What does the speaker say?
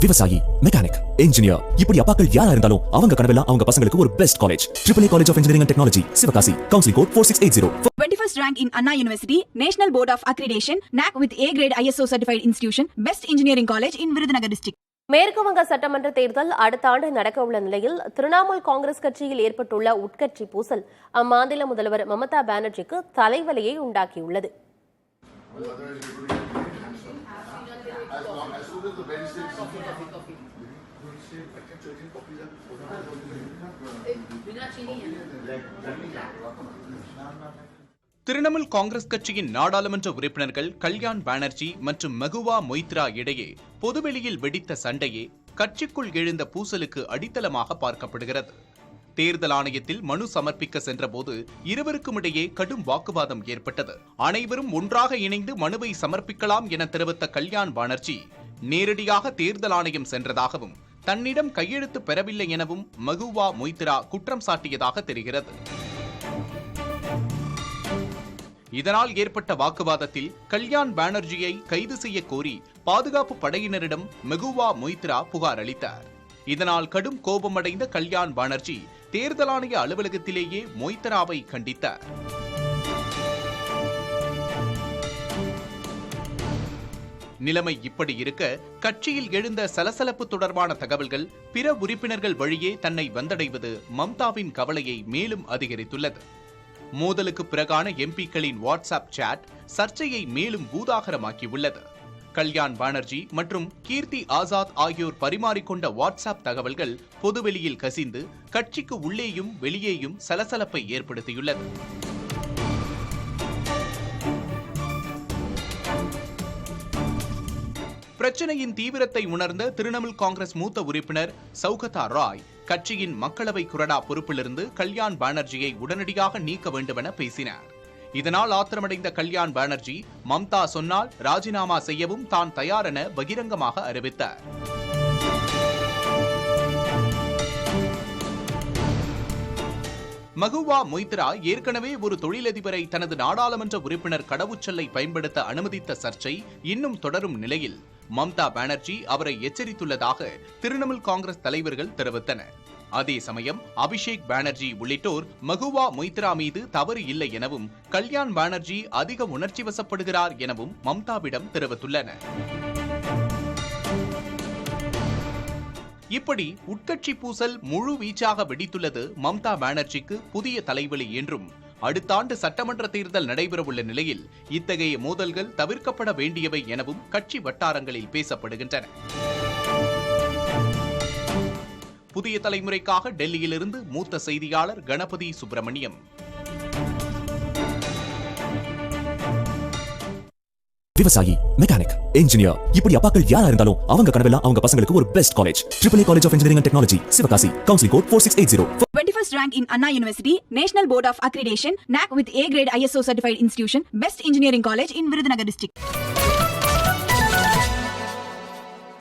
விவசாயி, mechanic, engineer, இப்படி அப்பாக்கள் யாரா இருந்தாலும் அவங்க கனவெல்லாம் அவங்க பசங்களுக்கு ஒரு best college. AAA College of Engineering and Technology, Sivakasi. Counseling code 4680. 21st rank in Anna University, National Board of Accreditation, NAC with A grade ISO certified institution, Best Engineering College in Virudhunagar district. மேற்கு வங்க சட்டமன்ற தேர்தல் அடுத்த ஆண்டு நடக்கவுள்ள நிலையில் திரிணாமுல் காங்கிரஸ் கட்சியில் ஏற்பட்டுள்ள உட்கட்சி பூசல் அம்மாநில முதல்வர் மமதா பானர்ஜிக்கு தலைவலியை உண்டாக்கியுள்ளது. திரிணாமுல் காங்கிரஸ் கட்சியின் நாடாளுமன்ற உறுப்பினர்கள் கல்யாண் பானர்ஜி மற்றும் மெகுவா மொய்த்ரா இடையே பொதுவெளியில் வெடித்த சண்டையே கட்சிக்குள் எழுந்த பூசலுக்கு அடித்தளமாக பார்க்கப்படுகிறது. தேர்தல் ஆணையத்தில் மனு சமர்ப்பிக்க சென்றபோது இருவருக்கும் இடையே கடும் வாக்குவாதம் ஏற்பட்டது. அனைவரும் ஒன்றாக இணைந்து மனுவை சமர்ப்பிக்கலாம் என தெரிவித்த கல்யாண் பானர்ஜி நேரடியாக தேர்தல் ஆணையம் சென்றதாகவும் தன்னிடம் கையெழுத்து பெறவில்லை எனவும் மெகுவா மொய்த்ரா குற்றம் சாட்டியதாக தெரிகிறது. இதனால் ஏற்பட்ட வாக்குவாதத்தில் கல்யாண் பானர்ஜியை கைது செய்ய கோரி பாதுகாப்பு படையினரிடம் மெகுவா மொய்த்ரா புகார் அளித்தார். இதனால் கடும் கோபமடைந்த கல்யாண் பானர்ஜி தேர்தல் ஆணைய அலுவலகத்திலேயே மொய்த்ராவை கண்டித்தார். நிலைமை இப்படி இருக்க கட்சியில் எழுந்த சலசலப்பு தொடர்பான தகவல்கள் பிற உறுப்பினர்கள் வழியே தன்னை வந்தடைவது மம்தாவின் கவலையை மேலும் அதிகரித்துள்ளது. மோதலுக்கு பிறகான எம்பிக்களின் வாட்ஸ்அப் சாட் சர்ச்சையை மேலும் பூதாகரமாக்கியுள்ளது. கல்யாண் பானர்ஜி மற்றும் கீர்த்தி ஆசாத் ஆகியோர் பரிமாறிக்கொண்ட வாட்ஸ்அப் தகவல்கள் பொதுவெளியில் கசிந்து கட்சிக்கு உள்ளேயும் வெளியேயும் சலசலப்பை ஏற்படுத்தியுள்ளது. பிரச்சனையின் தீவிரத்தை உணர்ந்த திரிணாமுல் காங்கிரஸ் மூத்த உறுப்பினர் சௌகதா ராய் கட்சியின் மக்களவை கொறடா பொறுப்பிலிருந்து கல்யாண் பானர்ஜியை உடனடியாக நீக்க வேண்டுமென பேசினார். இதனால் ஆத்திரமடைந்த கல்யாண் பானர்ஜி மம்தா சொன்னால் ராஜினாமா செய்யவும் தான் தயார் என பகிரங்கமாக அறிவித்தார். மெகுவா மொய்த்ரா ஏற்கனவே ஒரு தொழிலதிபரை தனது நாடாளுமன்ற உறுப்பினர் கடவுச்சொல்லை பயன்படுத்த அனுமதித்த சர்ச்சை இன்னும் தொடரும் நிலையில் மம்தா பானர்ஜி அவரை எச்சரித்துள்ளதாக திரிணாமுல் காங்கிரஸ் தலைவர்கள் தெரிவித்தனர். அதே சமயம் அபிஷேக் பானர்ஜி உள்ளிட்டோர் மெகுவா மொய்த்ரா மீது தவறு இல்லை எனவும் கல்யாண் பானர்ஜி அதிக உணர்ச்சி வசப்படுகிறார் எனவும் மம்தாவிடம் தெரிவித்துள்ளனர். இப்படி உட்கட்சி பூசல் முழு வீச்சாக வெடித்துள்ளது மம்தா பானர்ஜிக்கு புதிய தலைவலி என்றும் அடுத்த ஆண்டு சட்டமன்ற தேர்தல் நடைபெறவுள்ள நிலையில் இத்தகைய மோதல்கள் தவிர்க்கப்பட வேண்டியவை எனவும் கட்சி வட்டாரங்களில் பேசப்படுகின்றன. புதிய தலைமுறைக்காக டெல்லியிலிருந்து மூத்த செய்தியாளர் கணபதி சுப்பிரமணியம். விவசாயி, மெக்கானிக், இன்ஜினியர், இப்படி அப்பாக்கள் யாரா இருந்தாலும் அவங்க கனவெல்லாம் அவங்க பசங்களுக்கு ஒரு best college. AAA College of Engineering and Technology, Sivakasi. Counseling code 4680. 21st rank in Anna University, National Board of Accreditation, NAC with A grade ISO certified institution, Best Engineering College in Virudhunagar district.